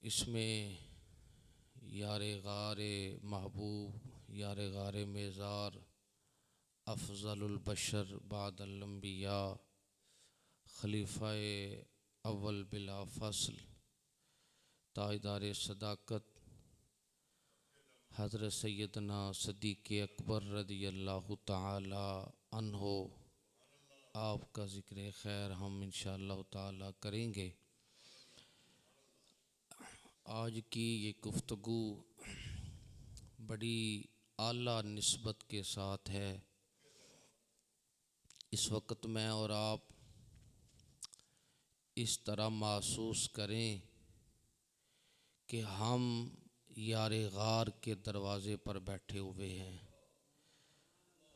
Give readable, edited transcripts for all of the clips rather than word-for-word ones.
اس میں یار غار محبوب، یار غار میزار، افضل البشر بعد الانبیاء، خلیفہ اول بلا فصل، تاجدار صداقت حضرت سیدنا صدیق اکبر رضی اللہ تعالی عنہ، آپ کا ذکر خیر ہم انشاءاللہ تعالی کریں گے۔ آج کی یہ گفتگو بڑی اعلیٰ نسبت کے ساتھ ہے۔ اس وقت میں اور آپ اس طرح محسوس کریں کہ ہم یار غار کے دروازے پر بیٹھے ہوئے ہیں،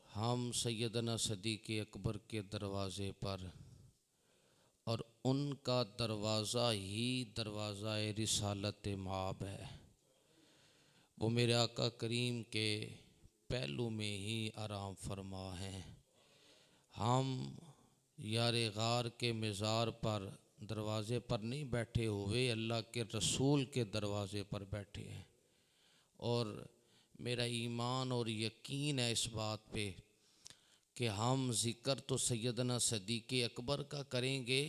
ہم سیدنا صدیق اکبر کے دروازے پر، اور ان کا دروازہ ہی دروازہ رسالت مآب ہے۔ وہ میرے آقا کریم کے پہلو میں ہی آرام فرما ہیں۔ ہم یار غار کے مزار پر، دروازے پر نہیں بیٹھے ہوئے، اللہ کے رسول کے دروازے پر بیٹھے ہیں۔ اور میرا ایمان اور یقین ہے اس بات پہ کہ ہم ذکر تو سیدنا صدیق اکبر کا کریں گے،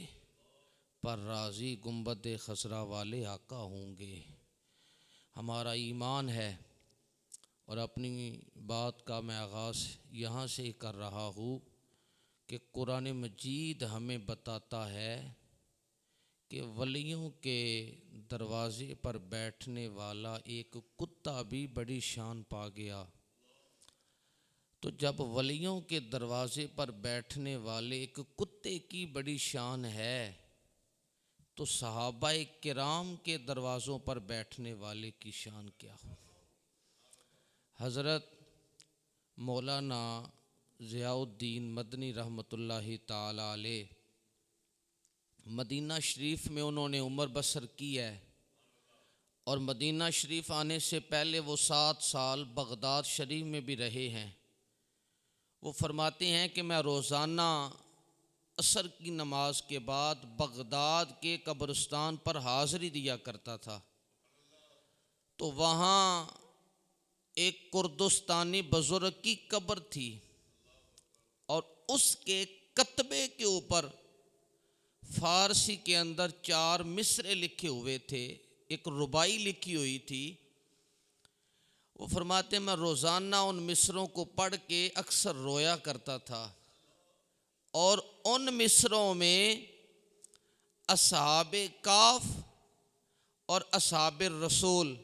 پر راضی گنبد خضرا والے آقا ہوں گے۔ ہمارا ایمان ہے، اور اپنی بات کا میں آغاز یہاں سے کر رہا ہوں کہ قرآن مجید ہمیں بتاتا ہے کہ ولیوں کے دروازے پر بیٹھنے والا ایک کتا بھی بڑی شان پا گیا۔ تو جب ولیوں کے دروازے پر بیٹھنے والے ایک کتے کی بڑی شان ہے، تو صحابہ کرام کے دروازوں پر بیٹھنے والے کی شان کیا ہو۔ حضرت مولانا ضیاء الدین مدنی رحمۃ اللہ تعالی علیہ، مدینہ شریف میں انہوں نے عمر بسر کی ہے، اور مدینہ شریف آنے سے پہلے وہ 7 سال بغداد شریف میں بھی رہے ہیں۔ وہ فرماتے ہیں کہ میں روزانہ عصر کی نماز کے بعد بغداد کے قبرستان پر حاضری دیا کرتا تھا، تو وہاں ایک کردستانی بزرگ کی قبر تھی، اور اس کے کتبے کے اوپر فارسی کے اندر 4 مصرعے لکھے ہوئے تھے، ایک ربائی لکھی ہوئی تھی۔ وہ فرماتے ہیں میں روزانہ ان مصروں کو پڑھ کے اکثر رویا کرتا تھا، اور ان مصروں میں اصحاب کاف اور اصحاب رسول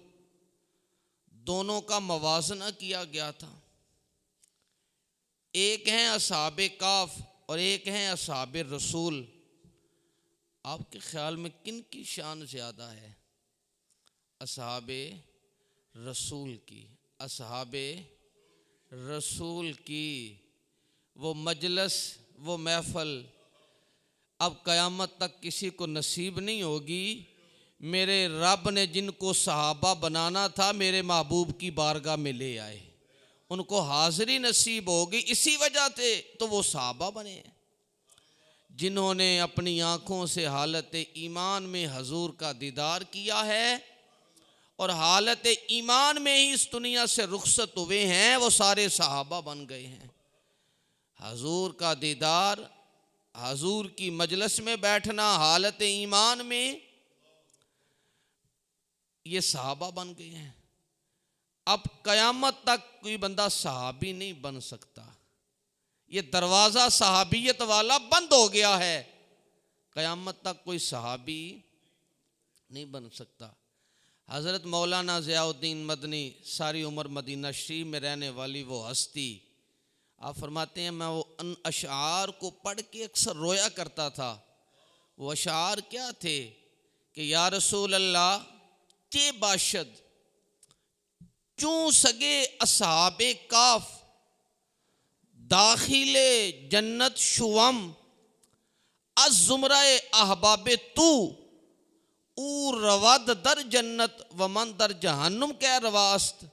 دونوں کا موازنہ کیا گیا تھا۔ ایک ہیں اصحاب کاف اور ایک ہیں اصحاب رسول۔ آپ کے خیال میں کن کی شان زیادہ ہے؟ اصحاب رسول کی، اصحاب رسول کی۔ وہ مجلس، وہ محفل اب قیامت تک کسی کو نصیب نہیں ہوگی۔ میرے رب نے جن کو صحابہ بنانا تھا، میرے محبوب کی بارگاہ میں لے آئے، ان کو حاضری نصیب ہوگی، اسی وجہ سے تو وہ صحابہ بنے ہیں، جنہوں نے اپنی آنکھوں سے حالت ایمان میں حضور کا دیدار کیا ہے، اور حالت ایمان میں ہی اس دنیا سے رخصت ہوئے ہیں، وہ سارے صحابہ بن گئے ہیں۔ حضور کا دیدار، حضور کی مجلس میں بیٹھنا حالت ایمان میں، یہ صحابہ بن گئے ہیں۔ اب قیامت تک کوئی بندہ صحابی نہیں بن سکتا، یہ دروازہ صحابیت والا بند ہو گیا ہے۔ قیامت تک کوئی صحابی نہیں بن سکتا۔ حضرت مولانا ضیاء الدین مدنی، ساری عمر مدینہ شریف میں رہنے والی وہ ہستی، آپ فرماتے ہیں میں وہ ان اشعار کو پڑھ کے اکثر رویا کرتا تھا۔ وہ اشعار کیا تھے کہ یا رسول اللہ چے باشد چوں سگے اصحاب کاف، داخل جنت شوم از زمرہ احباب تو، او رواد در جنت و من در جہنم کے رواست،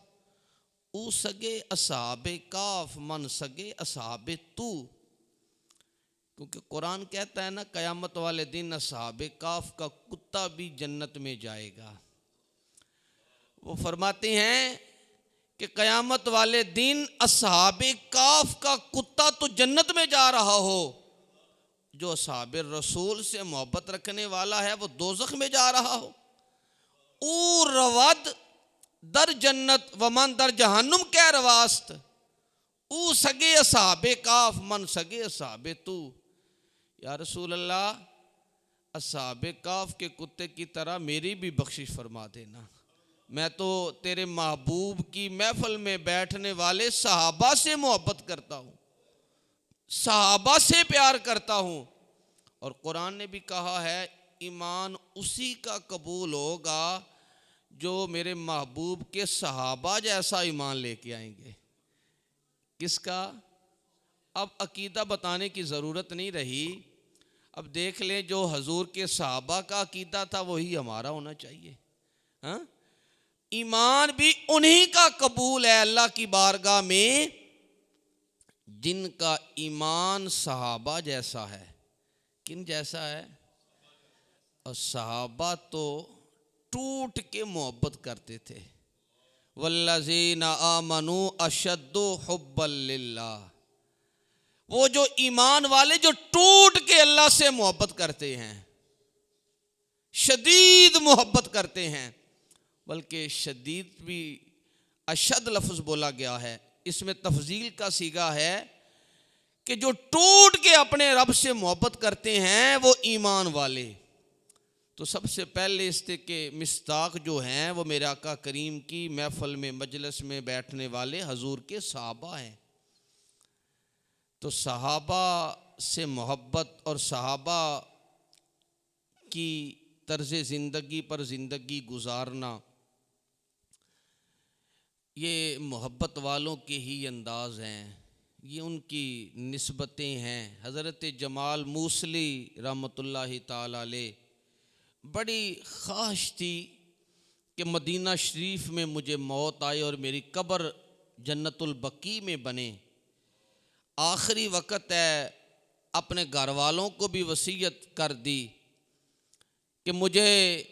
او سگے اصحاب کاف من سگے اصحاب تو۔ کیونکہ قرآن کہتا ہے نا، قیامت والے دن اصحاب کاف کا کتا بھی جنت میں جائے گا۔ وہ فرماتے ہیں کہ قیامت والے دن اصحاب کاف کا کتا تو جنت میں جا رہا ہو، جو اصحاب رسول سے محبت رکھنے والا ہے وہ دوزخ میں جا رہا ہو۔ او رواد در جنت ومن در جہنم کہہ رواست، او سگے اصحاب کاف من سگے اصحاب تو۔ یا رسول اللہ، اصحاب کاف کے کتے کی طرح میری بھی بخشش فرما دینا، میں تو تیرے محبوب کی محفل میں بیٹھنے والے صحابہ سے محبت کرتا ہوں، صحابہ سے پیار کرتا ہوں۔ اور قرآن نے بھی کہا ہے ایمان اسی کا قبول ہوگا جو میرے محبوب کے صحابہ جیسا ایمان لے کے آئیں گے۔ کس کا؟ اب عقیدہ بتانے کی ضرورت نہیں رہی، اب دیکھ لیں جو حضور کے صحابہ کا عقیدہ تھا وہی ہمارا ہونا چاہیے۔ ہاں، ایمان بھی انہی کا قبول ہے اللہ کی بارگاہ میں جن کا ایمان صحابہ جیسا ہے۔ کن جیسا ہے؟ اور صحابہ تو ٹوٹ کے محبت کرتے تھے، والذین آمنوا اشد حبا للہ، وہ جو ایمان والے جو ٹوٹ کے اللہ سے محبت کرتے ہیں، شدید محبت کرتے ہیں، بلکہ شدید بھی اشد لفظ بولا گیا ہے، اس میں تفضیل کا صیغہ ہے کہ جو ٹوٹ کے اپنے رب سے محبت کرتے ہیں وہ ایمان والے۔ تو سب سے پہلے اس کے مصداق جو ہیں وہ میرے آقا کریم کی محفل میں مجلس میں بیٹھنے والے حضور کے صحابہ ہیں۔ تو صحابہ سے محبت اور صحابہ کی طرز زندگی پر زندگی گزارنا، یہ محبت والوں کے ہی انداز ہیں، یہ ان کی نسبتیں ہیں۔ حضرت جمال موصلی رحمۃ اللہ تعالی علیہ بڑی خواہش تھی کہ مدینہ شریف میں مجھے موت آئے اور میری قبر جنت البقیع میں بنے۔ آخری وقت ہے، اپنے گھر والوں کو بھی وصیت کر دی کہ مجھے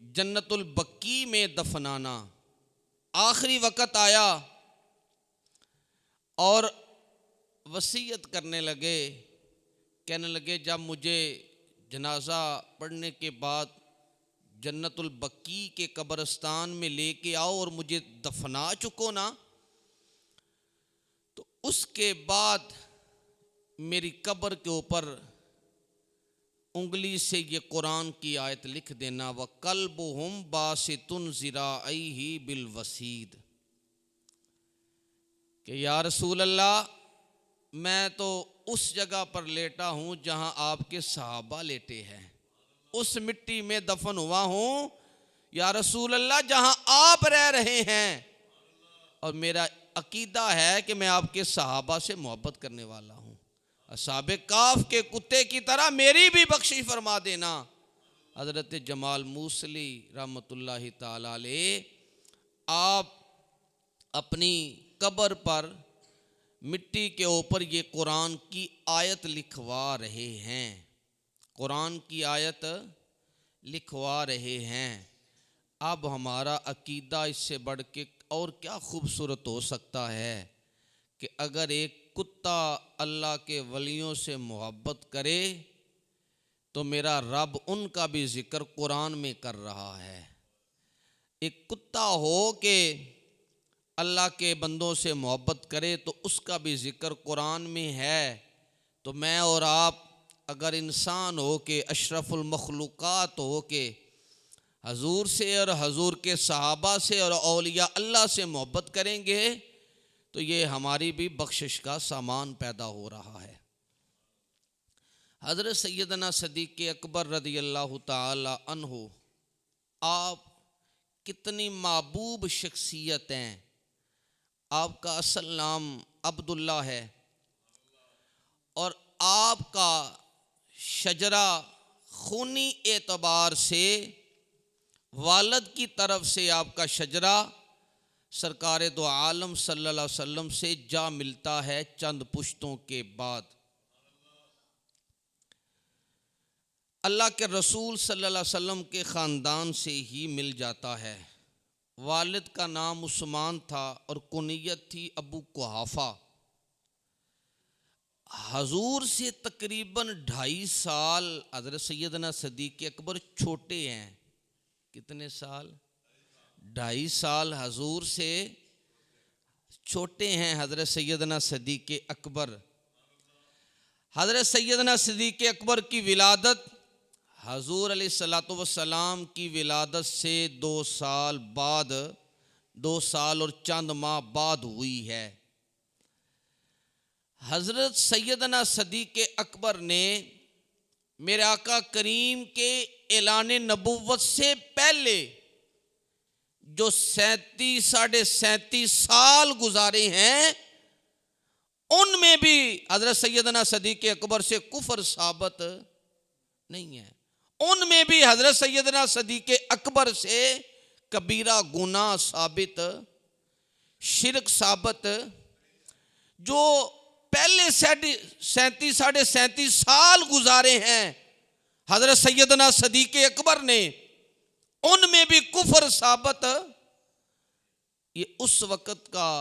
جنت البقیع میں دفنانا۔ آخری وقت آیا اور وصیت کرنے لگے، کہنے لگے جب مجھے جنازہ پڑھنے کے بعد جنت البقیع کے قبرستان میں لے کے آؤ اور مجھے دفنا چکو نا، تو اس کے بعد میری قبر کے اوپر انگلی سے یہ قرآن کی آیت لکھ دینا، وَقَلْبُهُمْ بَاسِطٌ ذِرَاعَيْهِ بِالْوَسِيدِ، کہ یا رسول اللہ میں تو اس جگہ پر لیٹا ہوں جہاں آپ کے صحابہ لیٹے ہیں، اس مٹی میں دفن ہوا ہوں یا رسول اللہ جہاں آپ رہ رہے ہیں، اور میرا عقیدہ ہے کہ میں آپ کے صحابہ سے محبت کرنے والا ہوں، اصحاب کاف کے کتے کی طرح میری بھی بخشش فرما دینا۔ حضرت جمال موصلی رحمۃ اللہ تعالی علیہ آپ اپنی قبر پر مٹی کے اوپر یہ قرآن کی آیت لکھوا رہے ہیں، قرآن کی آیت لکھوا رہے ہیں۔ اب ہمارا عقیدہ اس سے بڑھ کے اور کیا خوبصورت ہو سکتا ہے کہ اگر ایک کتا اللہ کے ولیوں سے محبت کرے تو میرا رب ان کا بھی ذکر قرآن میں کر رہا ہے۔ ایک کتا ہو کہ اللہ کے بندوں سے محبت کرے تو اس کا بھی ذکر قرآن میں ہے، تو میں اور آپ اگر انسان ہو کے اشرف المخلوقات ہو کے حضور سے اور حضور کے صحابہ سے اور اولیاء اللہ سے محبت کریں گے تو یہ ہماری بھی بخشش کا سامان پیدا ہو رہا ہے۔ حضرت سیدنا صدیق اکبر رضی اللہ تعالی عنہ، آپ کتنی محبوب شخصیت ہیں۔ آپ کا اصل نام عبداللہ ہے اور آپ کا شجرہ خونی اعتبار سے والد کی طرف سے آپ کا شجرہ سرکار دو عالم صلی اللہ علیہ وسلم سے جا ملتا ہے چند پشتوں کے بعد۔ اللہ کے رسول صلی اللہ علیہ وسلم کے خاندان سے ہی مل جاتا ہے۔ والد کا نام عثمان تھا اور کنیت تھی ابو قحافہ۔ حضور سے تقریباً 2.5 سال حضرت سیدنا صدیق اکبر چھوٹے ہیں۔ کتنے سال؟ 2.5 سال حضور سے چھوٹے ہیں حضرت سیدنا صدیق اکبر۔ حضرت سیدنا صدیق اکبر کی ولادت حضور علیہ الصلوۃ والسلام کی ولادت سے 2 سال بعد، 2 سال اور چند ماہ بعد ہوئی ہے۔ حضرت سیدنا صدیق اکبر نے میرے آقا کریم کے اعلان نبوت سے پہلے جو 37 سال گزارے ہیں، ان میں بھی حضرت سیدنا صدیق اکبر سے کفر ثابت نہیں ہے۔ ان میں بھی حضرت سیدنا صدیق اکبر سے کبیرہ گناہ ثابت، شرک ثابت، جو پہلے 37 سال گزارے ہیں حضرت سیدنا صدیق اکبر نے، ان میں بھی کفر ثابت۔ یہ اس وقت کا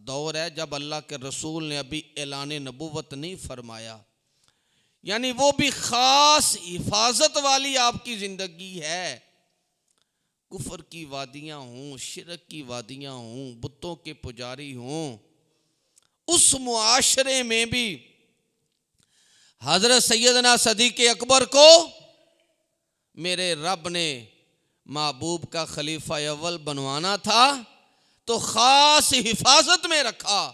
دور ہے جب اللہ کے رسول نے ابھی اعلان نبوت نہیں فرمایا، یعنی وہ بھی خاص حفاظت والی آپ کی زندگی ہے۔ کفر کی وادیاں ہوں، شرک کی وادیاں ہوں، بتوں کے پجاری ہوں، اس معاشرے میں بھی حضرت سیدنا صدیق اکبر کو میرے رب نے محبوب کا خلیفہ اول بنوانا تھا تو خاص حفاظت میں رکھا۔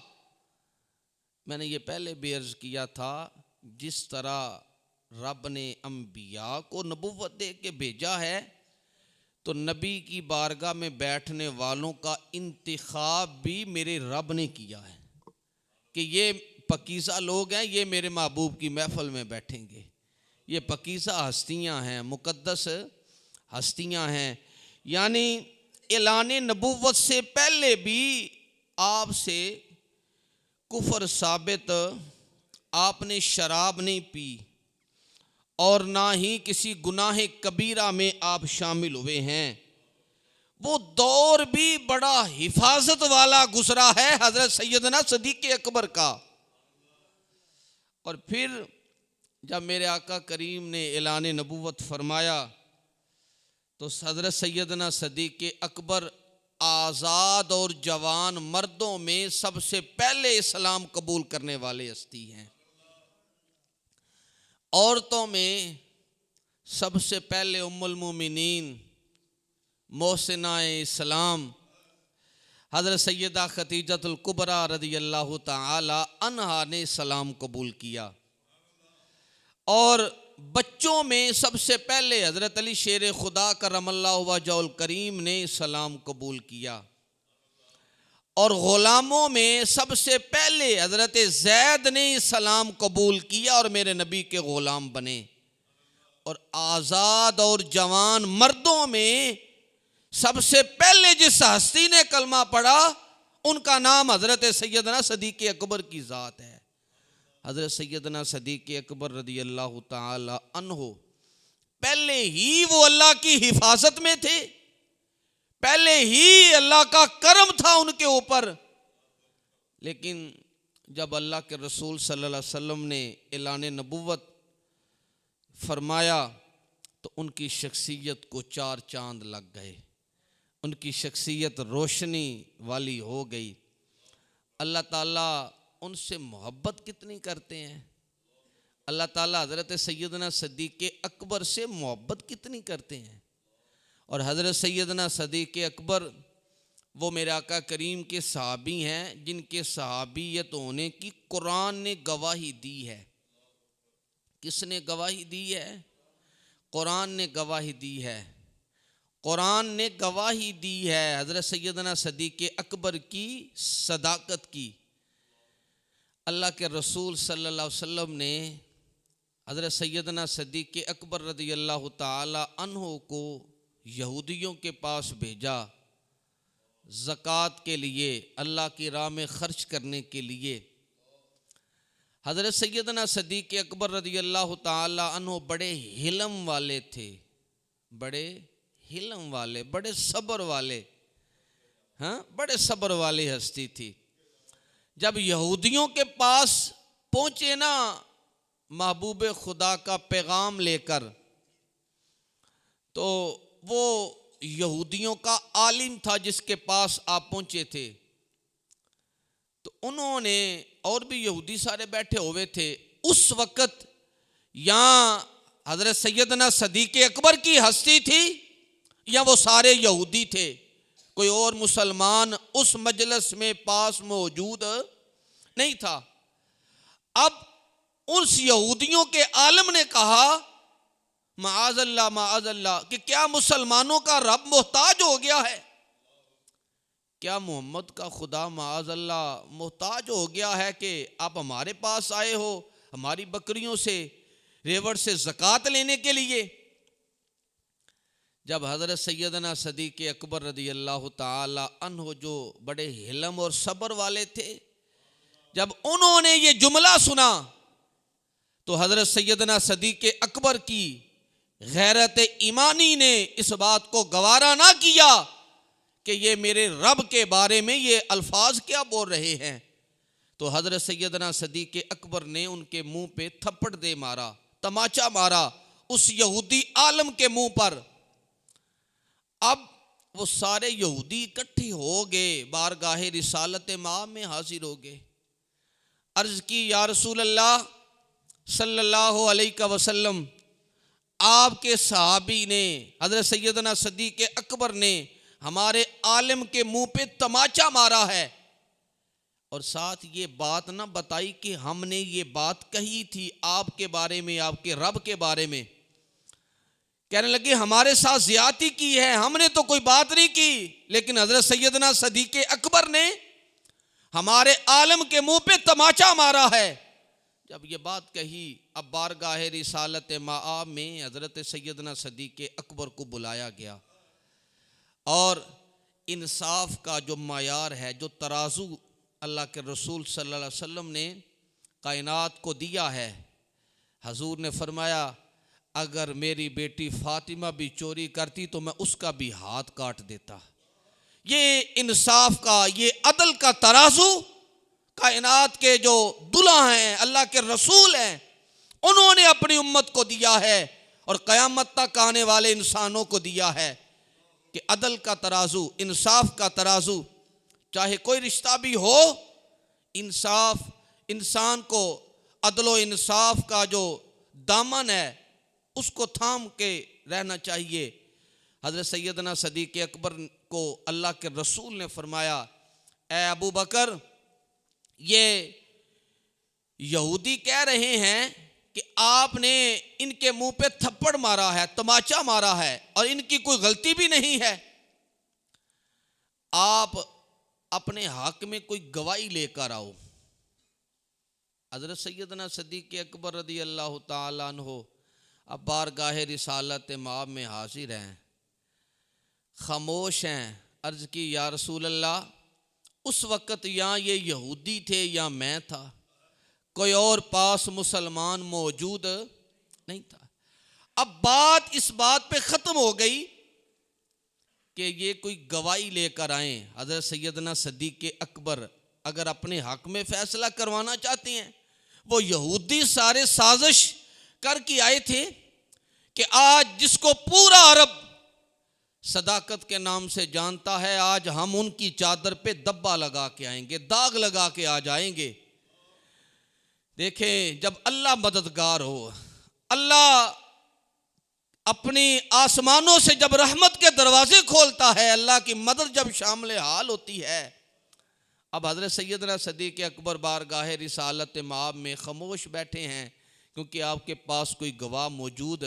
میں نے یہ پہلے بھی عرض کیا تھا، جس طرح رب نے انبیاء کو نبوت دے کے بھیجا ہے تو نبی کی بارگاہ میں بیٹھنے والوں کا انتخاب بھی میرے رب نے کیا ہے کہ یہ پاکیزہ لوگ ہیں، یہ میرے محبوب کی محفل میں بیٹھیں گے، یہ پاکیزہ ہستیاں ہیں، مقدس ہستیاں ہیں۔ یعنی اعلان نبوت سے پہلے بھی آپ سے کفر ثابت، آپ نے شراب نہیں پی اور نہ ہی کسی گناہ کبیرہ میں آپ شامل ہوئے ہیں۔ وہ دور بھی بڑا حفاظت والا گزرا ہے حضرت سیدنا صدیق اکبر کا۔ اور پھر جب میرے آقا کریم نے اعلان نبوت فرمایا تو حضرت سیدنا صدیق اکبر آزاد اور جوان مردوں میں سب سے پہلے اسلام قبول کرنے والے ہستی ہیں۔ عورتوں میں سب سے پہلے ام المومنین محسنہ اسلام حضرت سیدہ خدیجۃ الکبریٰ رضی اللہ تعالی عنہا نے اسلام قبول کیا، اور بچوں میں سب سے پہلے حضرت علی شیر خدا کرم اللہ وجہہ الکریم نے اسلام قبول کیا، اور غلاموں میں سب سے پہلے حضرت زید نے اسلام قبول کیا اور میرے نبی کے غلام بنے۔ اور آزاد اور جوان مردوں میں سب سے پہلے جس ہستی نے کلمہ پڑھا ان کا نام حضرت سیدنا صدیق اکبر کی ذات ہے۔ حضرت سیدنا صدیق اکبر رضی اللہ تعالی عنہ پہلے ہی وہ اللہ کی حفاظت میں تھے، پہلے ہی اللہ کا کرم تھا ان کے اوپر، لیکن جب اللہ کے رسول صلی اللہ علیہ وسلم نے اعلان نبوت فرمایا تو ان کی شخصیت کو 4 چاند لگ گئے، ان کی شخصیت روشنی والی ہو گئی۔ اللہ تعالیٰ ان سے محبت کتنی کرتے ہیں، اللہ تعالیٰ حضرت سیدنا صدیق اکبر سے محبت کتنی کرتے ہیں۔ اور حضرت سیدنا صدیق اکبر وہ میرے آقا کریم کے صحابی ہیں جن کے صحابیت ہونے کی قرآن نے گواہی دی ہے۔ کس نے گواہی دی ہے؟ قرآن نے گواہی دی ہے۔ قرآن نے گواہی دی ہے حضرت سیدنا صدیق اکبر کی صداقت کی۔ اللہ کے رسول صلی اللہ علیہ وسلم نے حضرت سیدنا صدیق اکبر رضی اللہ تعالی عنہ کو یہودیوں کے پاس بھیجا زکوٰۃ کے لیے، اللہ کی راہ میں خرچ کرنے کے لیے۔ حضرت سیدنا صدیق اکبر رضی اللہ تعالی عنہ بڑے حلم والے تھے، بڑے حلم والے، بڑے صبر والے۔ ہاں بڑے صبر والی ہستی تھی. جب یہودیوں کے پاس پہنچے نا محبوب خدا کا پیغام لے کر، تو وہ یہودیوں کا عالم تھا جس کے پاس آپ پہنچے تھے، تو انہوں نے، اور بھی یہودی سارے بیٹھے ہوئے تھے اس وقت، یہاں حضرت سیدنا صدیق اکبر کی ہستی تھی یا وہ سارے یہودی تھے؟ کوئی اور مسلمان اس مجلس میں پاس موجود نہیں تھا. اب اس یہودیوں کے عالم نے کہا معاذ اللہ کہ کیا مسلمانوں کا رب محتاج ہو گیا ہے؟ کیا محمد کا خدا معاذ اللہ محتاج ہو گیا ہے کہ آپ ہمارے پاس آئے ہو ہماری بکریوں سے، ریوڑ سے زکوٰۃ لینے کے لیے؟ جب حضرت سیدنا صدیق اکبر رضی اللہ تعالی عنہ جو بڑے حلم اور صبر والے تھے، جب انہوں نے یہ جملہ سنا تو حضرت سیدنا صدیق اکبر کی غیرت ایمانی نے اس بات کو گوارا نہ کیا کہ یہ میرے رب کے بارے میں یہ الفاظ کیا بول رہے ہیں. تو حضرت سیدنا صدیق اکبر نے ان کے منہ پہ تھپڑ دے مارا، تماچا مارا اس یہودی عالم کے منہ پر. اب وہ سارے یہودی اکٹھے ہو گئے، بارگاہ رسالت مآب میں حاضر ہو گئے. عرض کی یا رسول اللہ صلی اللہ علیہ وسلم، آپ کے صحابی نے، حضرت سیدنا صدیق اکبر نے ہمارے عالم کے منہ پہ تماچا مارا ہے، اور ساتھ یہ بات نہ بتائی کہ ہم نے یہ بات کہی تھی آپ کے بارے میں، آپ کے رب کے بارے میں. کہنے لگے ہمارے ساتھ زیادتی کی ہے، ہم نے تو کوئی بات نہیں کی، لیکن حضرت سیدنا صدیق اکبر نے ہمارے عالم کے منہ پہ تماچا مارا ہے. جب یہ بات کہی، اب بارگاہ رسالت مآب میں حضرت سیدنا صدیق اکبر کو بلایا گیا، اور انصاف کا جو معیار ہے، جو ترازو اللہ کے رسول صلی اللہ علیہ وسلم نے کائنات کو دیا ہے، حضور نے فرمایا اگر میری بیٹی فاطمہ بھی چوری کرتی تو میں اس کا بھی ہاتھ کاٹ دیتا. یہ انصاف کا، یہ عدل کا ترازو کائنات کے جو دلہا ہیں، اللہ کے رسول ہیں، انہوں نے اپنی امت کو دیا ہے اور قیامت تک آنے والے انسانوں کو دیا ہے کہ عدل کا ترازو، انصاف کا ترازو، چاہے کوئی رشتہ بھی ہو، انصاف، انسان کو عدل و انصاف کا جو دامن ہے اس کو تھام کے رہنا چاہیے. حضرت سیدنا صدیق اکبر کو اللہ کے رسول نے فرمایا اے ابو بکر، یہ یہودی کہہ رہے ہیں کہ آپ نے ان کے منہ پہ تھپڑ مارا ہے، تماچا مارا ہے، اور ان کی کوئی غلطی بھی نہیں ہے. آپ اپنے حق میں کوئی گواہی لے کر آؤ. حضرت سیدنا صدیق اکبر رضی اللہ تعالیٰ عنہ اب بارگاہ رسالت مآب میں حاضر ہیں، خاموش ہیں. عرض کی یا رسول اللہ، اس وقت یا یہ یہودی تھے یا میں تھا، کوئی اور پاس مسلمان موجود نہیں تھا. اب بات اس بات پہ ختم ہو گئی کہ یہ کوئی گواہی لے کر آئیں. حضرت سیدنا صدیق اکبر اگر اپنے حق میں فیصلہ کروانا چاہتے ہیں، وہ یہودی سارے سازش کر کے آئے تھے کہ آج جس کو پورا عرب صداقت کے نام سے جانتا ہے، آج ہم ان کی چادر پہ دبا لگا کے آئیں گے، داغ لگا کے آ جائیں گے. دیکھیں جب اللہ مددگار ہو، اللہ اپنی آسمانوں سے جب رحمت کے دروازے کھولتا ہے، اللہ کی مدد جب شامل حال ہوتی ہے. اب حضرت سیدنا صدیق اکبر بارگاہ رسالت مآب میں خاموش بیٹھے ہیں کیونکہ آپ کے پاس کوئی گواہ موجود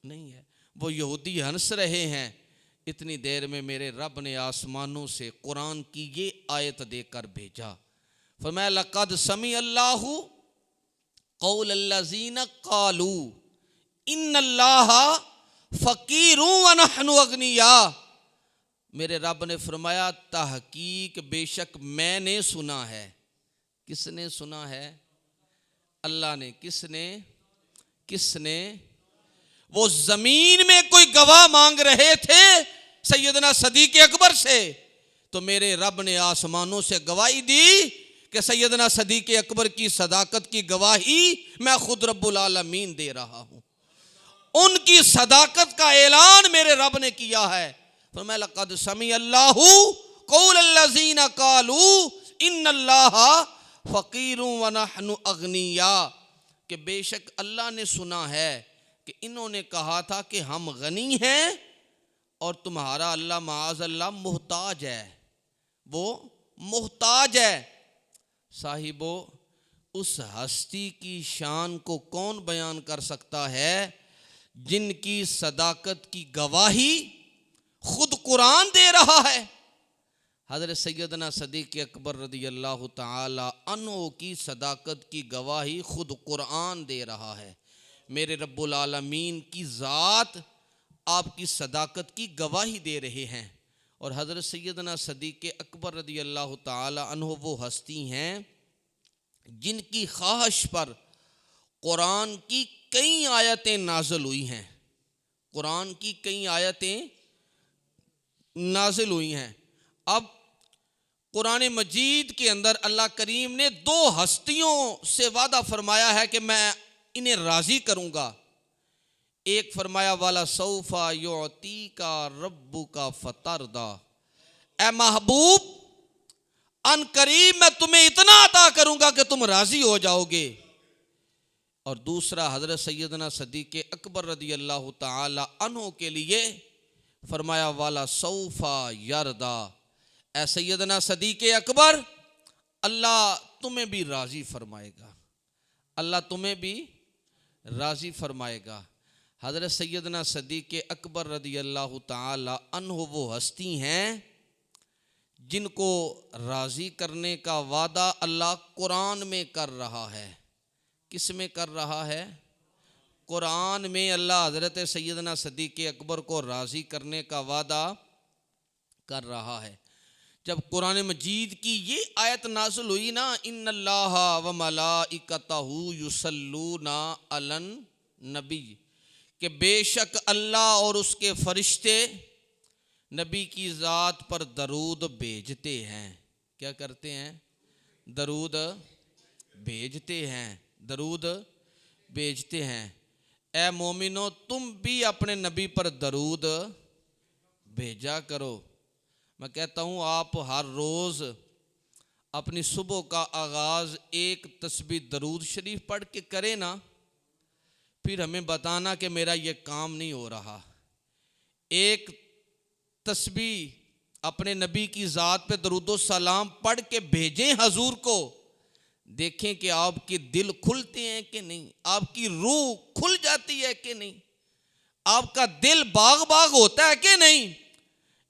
نہیں ہے. وہ یہودی ہنس رہے ہیں. اتنی دیر میں میرے رب نے آسمانوں سے قرآن کی یہ آیت دے کر بھیجا، فرمایا لقد سمع اللہ قول الذین قالوا ان اللہ فقیر ونحن اغنیاء. میرے رب نے فرمایا تحقیق بے شک میں نے سنا ہے. کس نے سنا ہے؟ اللہ نے. کس نے؟ وہ زمین میں کوئی گواہ مانگ رہے تھے سیدنا صدیق اکبر سے، تو میرے رب نے آسمانوں سے گواہی دی کہ سیدنا صدیق اکبر کی صداقت کی گواہی میں خود رب العالمین دے رہا ہوں. ان کی صداقت کا اعلان میرے رب نے کیا ہے. فرمایا لقد سمع اللہ قول الذین قالوا ان اللہ فقیر ونحن اغنیاء، کہ بے شک اللہ نے سنا ہے کہ انہوں نے کہا تھا کہ ہم غنی ہیں اور تمہارا اللہ معاذ اللہ محتاج ہے، وہ محتاج ہے. صاحبو، اس ہستی کی شان کو کون بیان کر سکتا ہے جن کی صداقت کی گواہی خود قرآن دے رہا ہے. حضرت سیدنا صدیق اکبر رضی اللہ تعالی عنہ کی صداقت کی گواہی خود قرآن دے رہا ہے. میرے رب العالمین کی ذات آپ کی صداقت کی گواہی دے رہے ہیں. اور حضرت سیدنا صدیق اکبر رضی اللہ تعالی عنہ وہ ہستی ہیں جن کی خواہش پر قرآن کی کئی آیتیں نازل ہوئی ہیں. قرآن کی کئی آیتیں نازل ہوئی ہیں. اب قرآن مجید کے اندر اللہ کریم نے دو ہستیوں سے وعدہ فرمایا ہے کہ میں انہیں راضی کروں گا. ایک فرمایا والا سوفا یعطیک ربک فترضی، اے محبوب ان قریب میں تمہیں اتنا عطا کروں گا کہ تم راضی ہو جاؤ گے. اور دوسرا حضرت سیدنا صدیق اکبر رضی اللہ تعالی عنہ کے لیے فرمایا والا سوفا یرضی، اے سیدنا صدیق اکبر اللہ تمہیں بھی راضی فرمائے گا، اللہ تمہیں بھی راضی فرمائے گا. حضرت سیدنا صدیق اکبر رضی اللہ تعالی عنہ وہ ہستی ہیں جن کو راضی کرنے کا وعدہ اللہ قرآن میں کر رہا ہے. کس میں کر رہا ہے؟ قرآن میں اللہ حضرت سیدنا صدیق اکبر کو راضی کرنے کا وعدہ کر رہا ہے. جب قرآن مجید کی یہ آیت نازل ہوئی نا، ان اللہ و ملائکتہ یصلون علی النبی، کہ بے شک اللہ اور اس کے فرشتے نبی کی ذات پر درود بھیجتے ہیں. کیا کرتے ہیں؟ درود بھیجتے ہیں، درود بھیجتے ہیں. اے مومنو، تم بھی اپنے نبی پر درود بھیجا کرو. میں کہتا ہوں آپ ہر روز اپنی صبح کا آغاز ایک تسبیح درود شریف پڑھ کے کریں نا، پھر ہمیں بتانا کہ میرا یہ کام نہیں ہو رہا. ایک تسبیح اپنے نبی کی ذات پہ درود و سلام پڑھ کے بھیجیں حضور کو، دیکھیں کہ آپ کے دل کھلتے ہیں کہ نہیں، آپ کی روح کھل جاتی ہے کہ نہیں، آپ کا دل باغ باغ ہوتا ہے کہ نہیں.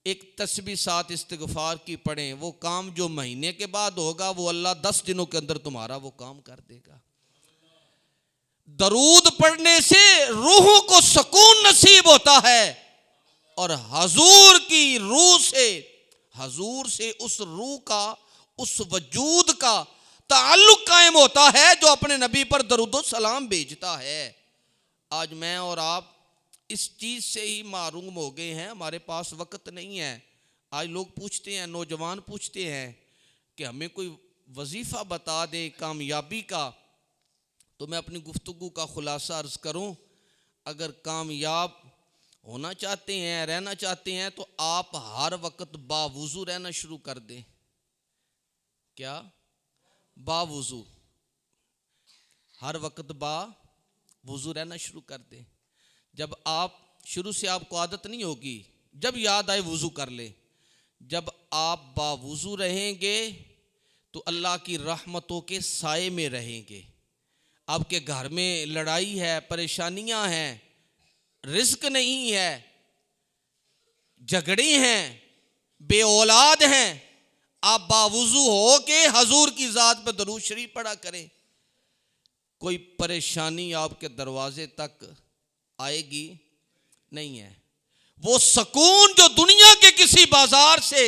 ایک تسبیح ساتھ استغفار کی پڑھیں، وہ کام جو مہینے کے بعد ہوگا وہ اللہ 10 دنوں کے اندر تمہارا وہ کام کر دے گا. درود پڑھنے سے روحوں کو سکون نصیب ہوتا ہے اور حضور کی روح سے، حضور سے اس روح کا، اس وجود کا تعلق قائم ہوتا ہے جو اپنے نبی پر درود و سلام بھیجتا ہے. آج میں اور آپ اس چیز سے ہی محروم ہو گئے ہیں، ہمارے پاس وقت نہیں ہے. آج لوگ پوچھتے ہیں، نوجوان پوچھتے ہیں کہ ہمیں کوئی وظیفہ بتا دے کامیابی کا. تو میں اپنی گفتگو کا خلاصہ عرض کروں، اگر کامیاب ہونا چاہتے ہیں، رہنا چاہتے ہیں، تو آپ ہر وقت باوضو رہنا شروع کر دیں. کیا؟ باوضو، ہر وقت باوضو رہنا شروع کر دیں. جب آپ شروع سے آپ کو عادت نہیں ہوگی، جب یاد آئے وضو کر لیں. جب آپ باوضو رہیں گے تو اللہ کی رحمتوں کے سائے میں رہیں گے. آپ کے گھر میں لڑائی ہے، پریشانیاں ہیں، رزق نہیں ہے، جھگڑے ہیں، بے اولاد ہیں، آپ باوضو ہو کے حضور کی ذات پہ درود شریف پڑھا کریں. کوئی پریشانی آپ کے دروازے تک آئے گی نہیں ہے. وہ سکون جو دنیا کے کسی بازار سے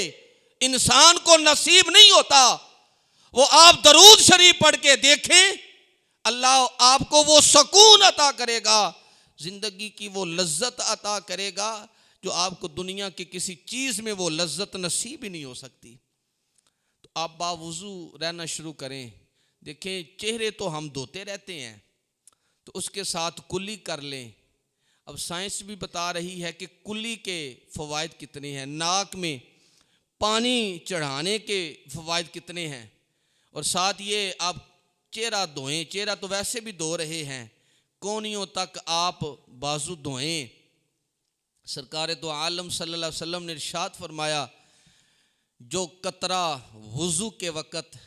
انسان کو نصیب نہیں ہوتا، وہ آپ درود شریف پڑھ کے دیکھیں، اللہ آپ کو وہ سکون عطا کرے گا، زندگی کی وہ لذت عطا کرے گا جو آپ کو دنیا کی کسی چیز میں وہ لذت نصیب ہی نہیں ہو سکتی. تو آپ باوضو رہنا شروع کریں. دیکھیں چہرے تو ہم دھوتے رہتے ہیں, تو اس کے ساتھ کلی کر لیں. اب سائنس بھی بتا رہی ہے کہ کلی کے فوائد کتنے ہیں, ناک میں پانی چڑھانے کے فوائد کتنے ہیں, اور ساتھ یہ آپ چہرہ دھوئیں. چہرہ تو ویسے بھی دھو رہے ہیں, کونیوں تک آپ بازو دھوئیں. سرکار دو عالم صلی اللہ علیہ وسلم نے ارشاد فرمایا, جو قطرہ وضو کے وقت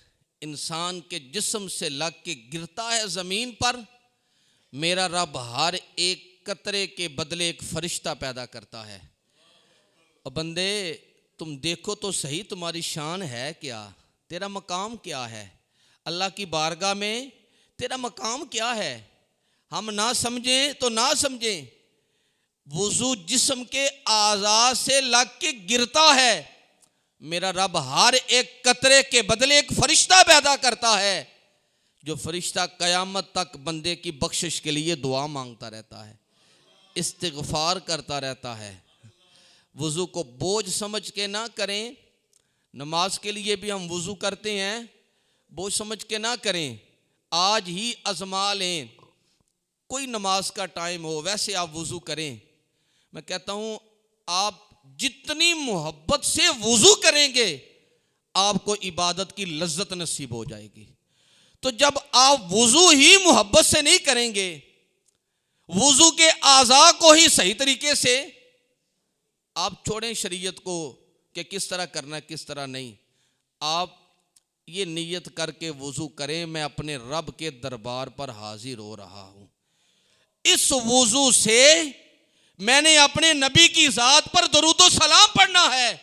انسان کے جسم سے لگ کے گرتا ہے زمین پر, میرا رب ہر ایک قطرے کے بدلے ایک فرشتہ پیدا کرتا ہے. اور بندے تم دیکھو تو صحیح, تمہاری شان ہے کیا, تیرا مقام کیا ہے اللہ کی بارگاہ میں, تیرا مقام کیا ہے. ہم نہ سمجھیں تو نہ سمجھیں, وضو جسم کے اعضاء سے لگ کے گرتا ہے, میرا رب ہر ایک قطرے کے بدلے ایک فرشتہ پیدا کرتا ہے, جو فرشتہ قیامت تک بندے کی بخشش کے لیے دعا مانگتا رہتا ہے, استغفار کرتا رہتا ہے. وضو کو بوجھ سمجھ کے نہ کریں. نماز کے لیے بھی ہم وضو کرتے ہیں, بوجھ سمجھ کے نہ کریں. آج ہی آزما لیں, کوئی نماز کا ٹائم ہو ویسے آپ وضو کریں. میں کہتا ہوں آپ جتنی محبت سے وضو کریں گے آپ کو عبادت کی لذت نصیب ہو جائے گی. تو جب آپ وضو ہی محبت سے نہیں کریں گے, وضو کے اعضاء کو ہی صحیح طریقے سے, آپ چھوڑیں شریعت کو کہ کس طرح کرنا ہے کس طرح نہیں, آپ یہ نیت کر کے وضو کریں, میں اپنے رب کے دربار پر حاضر ہو رہا ہوں. اس وضو سے میں نے اپنے نبی کی ذات پر درود و سلام پڑھنا ہے.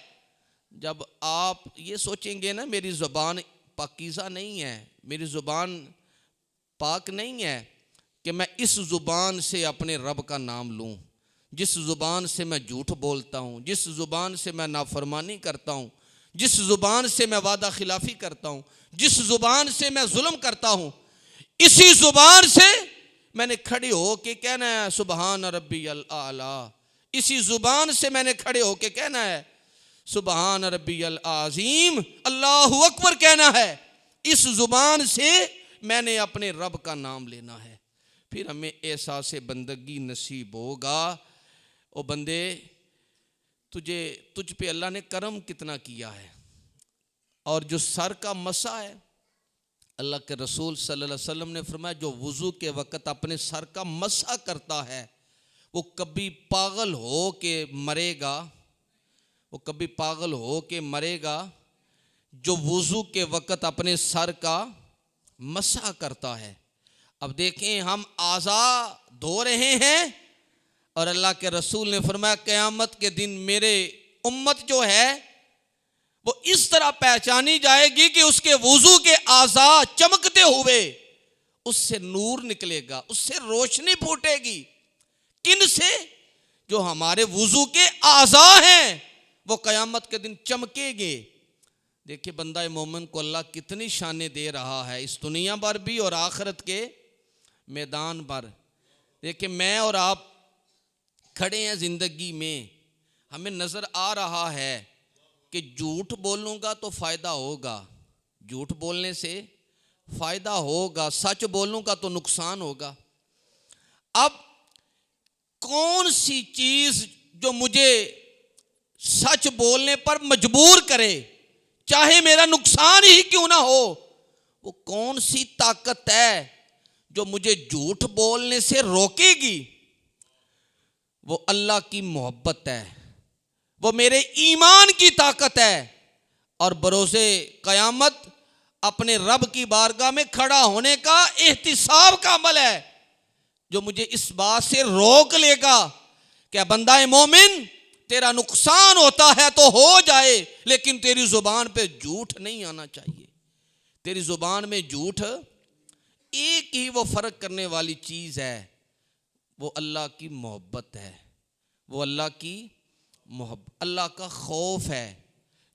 جب آپ یہ سوچیں گے نا میری زبان پاکیزہ نہیں ہے, میری زبان پاک نہیں ہے, کہ میں اس زبان سے اپنے رب کا نام لوں, جس زبان سے میں جھوٹ بولتا ہوں, جس زبان سے میں نافرمانی کرتا ہوں, جس زبان سے میں وعدہ خلافی کرتا ہوں, جس زبان سے میں ظلم کرتا ہوں, اسی زبان سے میں نے کھڑے ہو کے کہنا ہے سبحان ربی الاعلیٰ. اسی زبان سے میں نے کھڑے ہو کے کہنا ہے سبحان ربی العظیم, اللہ اکبر کہنا ہے. اس زبان سے میں نے اپنے رب کا نام لینا ہے. پھر ہمیں احساس بندگی نصیب ہوگا. او بندے تجھ پہ اللہ نے کرم کتنا کیا ہے. اور جو سر کا مسح ہے, اللہ کے رسول صلی اللہ علیہ وسلم نے فرمایا جو وضو کے وقت اپنے سر کا مسح کرتا ہے وہ کبھی پاگل ہو کے مرے گا, وہ کبھی پاگل ہو کے مرے گا جو وضو کے وقت اپنے سر کا مسح کرتا ہے. اب دیکھیں ہم اعضاء دھو رہے ہیں, اور اللہ کے رسول نے فرمایا قیامت کے دن میرے امت جو ہے وہ اس طرح پہچانی جائے گی کہ اس کے وضو کے اعضاء چمکتے ہوئے اس سے نور نکلے گا, اس سے روشنی پھوٹے گی. کن سے؟ جو ہمارے وضو کے اعضاء ہیں وہ قیامت کے دن چمکے گے. دیکھیں بندہ مومن کو اللہ کتنی شانیں دے رہا ہے اس دنیا پر بھی اور آخرت کے میدان پر. دیکھیں میں اور آپ کھڑے ہیں زندگی میں, ہمیں نظر آ رہا ہے کہ جھوٹ بولوں گا تو فائدہ ہوگا, جھوٹ بولنے سے فائدہ ہوگا, سچ بولوں گا تو نقصان ہوگا. اب کون سی چیز جو مجھے سچ بولنے پر مجبور کرے چاہے میرا نقصان ہی کیوں نہ ہو, وہ کون سی طاقت ہے جو مجھے جھوٹ بولنے سے روکے گی؟ وہ اللہ کی محبت ہے, وہ میرے ایمان کی طاقت ہے, اور بروز قیامت اپنے رب کی بارگاہ میں کھڑا ہونے کا احتساب کا عمل ہے جو مجھے اس بات سے روک لے گا کہ بندہ مومن تیرا نقصان ہوتا ہے تو ہو جائے, لیکن تیری زبان پہ جھوٹ نہیں آنا چاہیے. تیری زبان میں جھوٹ, ایک ہی وہ فرق کرنے والی چیز ہے, وہ اللہ کی محبت ہے, وہ اللہ کی محبت, اللہ کا خوف ہے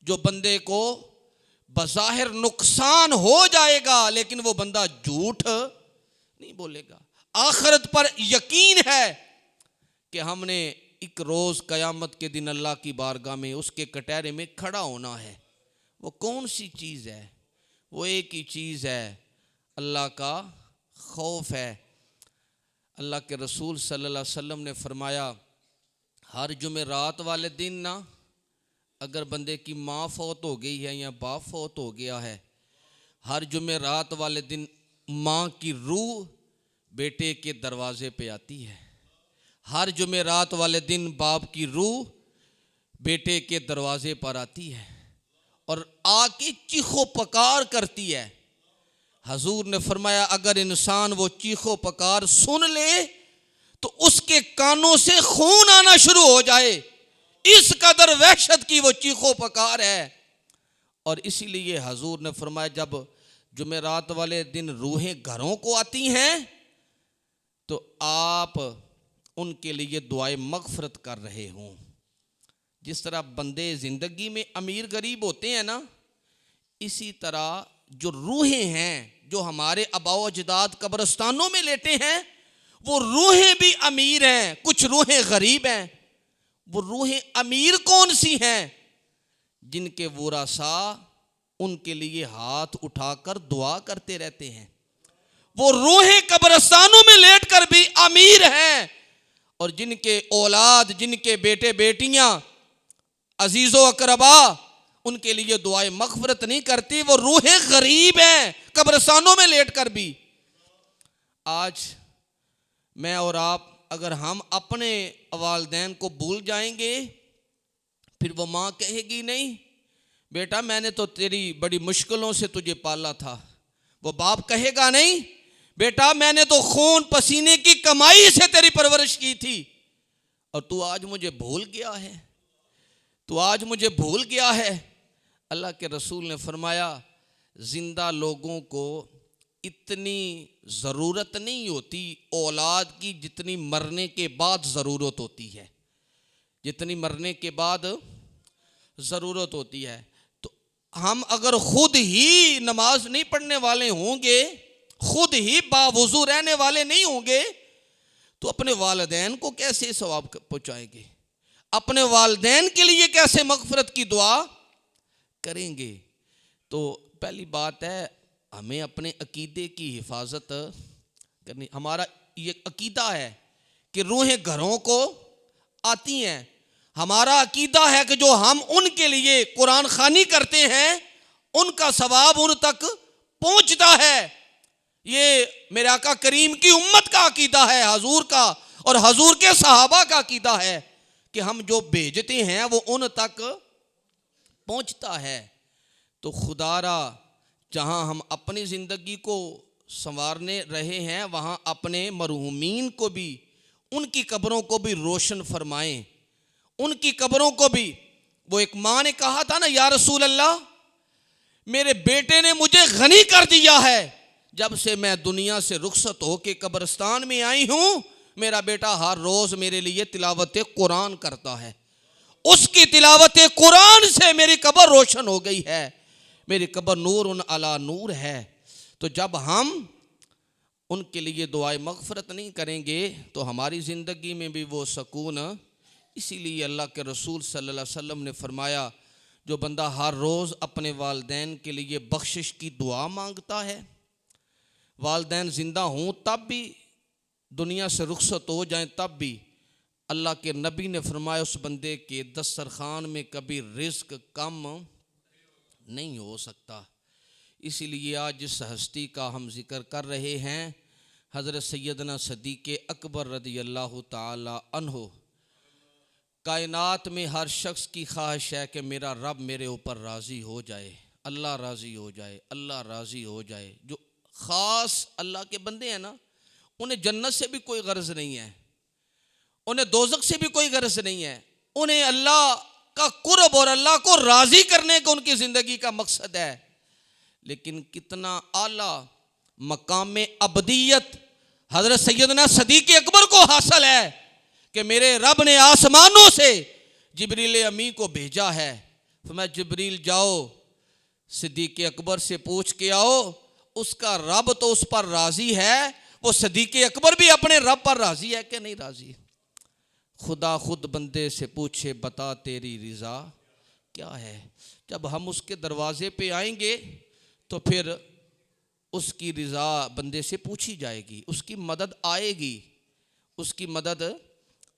جو بندے کو بظاہر نقصان ہو جائے گا لیکن وہ بندہ جھوٹ نہیں بولے گا. آخرت پر یقین ہے کہ ہم نے ایک روز قیامت کے دن اللہ کی بارگاہ میں اس کے کٹہرے میں کھڑا ہونا ہے۔ وہ کون سی چیز ہے؟ وہ ایک ہی چیز ہے، اللہ کا خوف ہے۔ اللہ کے رسول صلی اللہ علیہ وسلم نے فرمایا ہر جمعرات والے دن نا، اگر بندے کی ماں فوت ہو گئی ہے یا باپ فوت ہو گیا ہے، ہر جمعرات والے دن ماں کی روح بیٹے کے دروازے پہ آتی ہے، ہر جمعرات والے دن باپ کی روح بیٹے کے دروازے پر آتی ہے اور آ کے چیخ و پکار کرتی ہے۔ حضور نے فرمایا اگر انسان وہ چیخ و پکار سن لے تو اس کے کانوں سے خون آنا شروع ہو جائے، اس قدر وحشت کی وہ چیخ و پکار ہے۔ اور اسی لیے حضور نے فرمایا جب جمعرات والے دن روحیں گھروں کو آتی ہیں تو آپ ان کے لیے دعائے مغفرت کر رہے ہوں۔ جس طرح بندے زندگی میں امیر غریب ہوتے ہیں نا، اسی طرح جو روحیں ہیں جو ہمارے آباء و اجداد قبرستانوں میں لیٹے ہیں، وہ روحیں بھی امیر ہیں، کچھ روحیں غریب ہیں۔ وہ روحیں امیر کون سی ہیں؟ جن کے ورثاء ان کے لیے ہاتھ اٹھا کر دعا کرتے رہتے ہیں۔ وہ روحیں قبرستانوں میں لیٹ کر بھی امیر ہیں، اور جن کے اولاد، جن کے بیٹے بیٹیاں عزیز و اقربا ان کے لیے دعائیں مغفرت نہیں کرتی، وہ روحیں غریب ہیں قبرستانوں میں لیٹ کر بھی۔ آج میں اور آپ اگر ہم اپنے والدین کو بھول جائیں گے، پھر وہ ماں کہے گی نہیں بیٹا میں نے تو تیری بڑی مشکلوں سے تجھے پالا تھا، وہ باپ کہے گا نہیں بیٹا میں نے تو خون پسینے کی کمائی سے تیری پرورش کی تھی، اور تو آج مجھے بھول گیا ہے، تو آج مجھے بھول گیا ہے۔ اللہ کے رسول نے فرمایا زندہ لوگوں کو اتنی ضرورت نہیں ہوتی اولاد کی جتنی مرنے کے بعد ضرورت ہوتی ہے، جتنی مرنے کے بعد ضرورت ہوتی ہے۔ تو ہم اگر خود ہی نماز نہیں پڑھنے والے ہوں گے، خود ہی باوضو رہنے والے نہیں ہوں گے، تو اپنے والدین کو کیسے ثواب پہنچائیں گے؟ اپنے والدین کے لیے کیسے مغفرت کی دعا کریں گے؟ تو پہلی بات ہے ہمیں اپنے عقیدے کی حفاظت کرنی۔ ہمارا یہ عقیدہ ہے کہ روحیں گھروں کو آتی ہیں، ہمارا عقیدہ ہے کہ جو ہم ان کے لیے قرآن خوانی کرتے ہیں ان کا ثواب ان تک پہنچتا ہے۔ یہ میرے آقا کریم کی امت کا عقیدہ ہے، حضور کا اور حضور کے صحابہ کا عقیدہ ہے کہ ہم جو بھیجتے ہیں وہ ان تک پہنچتا ہے۔ تو خدا را جہاں ہم اپنی زندگی کو سنوارنے رہے ہیں وہاں اپنے مرحومین کو بھی، ان کی قبروں کو بھی روشن فرمائیں، ان کی قبروں کو بھی۔ وہ ایک ماں نے کہا تھا نا یا رسول اللہ میرے بیٹے نے مجھے غنی کر دیا ہے، جب سے میں دنیا سے رخصت ہو کے قبرستان میں آئی ہوں میرا بیٹا ہر روز میرے لیے تلاوت قرآن کرتا ہے، اس کی تلاوت قرآن سے میری قبر روشن ہو گئی ہے، میری قبر نور علی نور ہے۔ تو جب ہم ان کے لیے دعائیں مغفرت نہیں کریں گے تو ہماری زندگی میں بھی وہ سکون۔ اسی لیے اللہ کے رسول صلی اللہ علیہ وسلم نے فرمایا جو بندہ ہر روز اپنے والدین کے لیے بخشش کی دعا مانگتا ہے، والدین زندہ ہوں تب بھی، دنیا سے رخصت ہو جائیں تب بھی، اللہ کے نبی نے فرمایا اس بندے کے دسترخوان میں کبھی رزق کم نہیں ہو سکتا۔ اسی لیے آج جس ہستی کا ہم ذکر کر رہے ہیں حضرت سیدنا صدیق اکبر رضی اللہ تعالی عنہ، کائنات میں ہر شخص کی خواہش ہے کہ میرا رب میرے اوپر راضی ہو جائے، اللہ راضی ہو جائے، اللہ راضی ہو جائے۔ جو خاص اللہ کے بندے ہیں نا انہیں جنت سے بھی کوئی غرض نہیں ہے، انہیں دوزخ سے بھی کوئی غرض نہیں ہے، انہیں اللہ کا قرب اور اللہ کو راضی کرنے کا ان کی زندگی کا مقصد ہے۔ لیکن کتنا اعلیٰ مقام ابدیت حضرت سیدنا صدیق اکبر کو حاصل ہے کہ میرے رب نے آسمانوں سے جبریل امی کو بھیجا ہے، فرمایا جبریل جاؤ صدیق اکبر سے پوچھ کے آؤ اس کا رب تو اس پر راضی ہے، وہ صدیق اکبر بھی اپنے رب پر راضی ہے کہ نہیں راضی ہے۔ خدا خود بندے سے پوچھے بتا تیری رضا کیا ہے۔ جب ہم اس کے دروازے پہ آئیں گے تو پھر اس کی رضا بندے سے پوچھی جائے گی، اس کی مدد آئے گی، اس کی مدد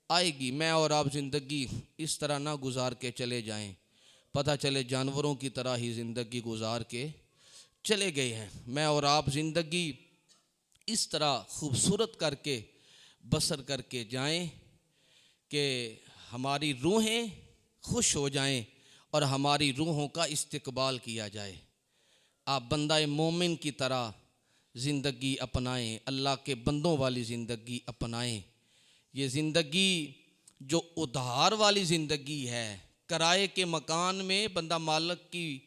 آئے گی۔ میں اور آپ زندگی اس طرح نہ گزار کے چلے جائیں، پتہ چلے جانوروں کی طرح ہی زندگی گزار کے چلے گئے ہیں۔ میں اور آپ زندگی اس طرح خوبصورت کر کے بسر کر کے جائیں کہ ہماری روحیں خوش ہو جائیں اور ہماری روحوں کا استقبال کیا جائے۔ آپ بندہ مومن کی طرح زندگی اپنائیں، اللہ کے بندوں والی زندگی اپنائیں۔ یہ زندگی جو ادھار والی زندگی ہے، کرائے کے مکان میں بندہ مالک کی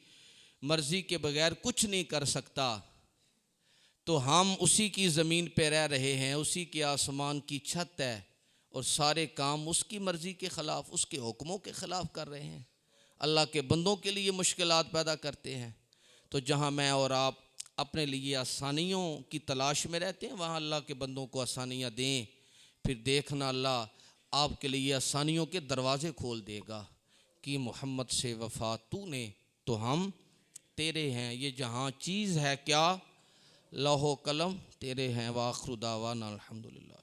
مرضی کے بغیر کچھ نہیں کر سکتا، تو ہم اسی کی زمین پہ رہ رہے ہیں، اسی کے آسمان کی چھت ہے، اور سارے کام اس کی مرضی کے خلاف، اس کے حکموں کے خلاف کر رہے ہیں، اللہ کے بندوں کے لیے مشکلات پیدا کرتے ہیں۔ تو جہاں میں اور آپ اپنے لیے آسانیوں کی تلاش میں رہتے ہیں، وہاں اللہ کے بندوں کو آسانیاں دیں، پھر دیکھنا اللہ آپ کے لیے آسانیوں کے دروازے کھول دے گا کہ محمد سے وفا تو نے تو ہم تیرے ہیں۔ یہ جہاں چیز ہے کیا، لوح و قلم تیرے ہیں، وآخر دعوانا الحمدللہ۔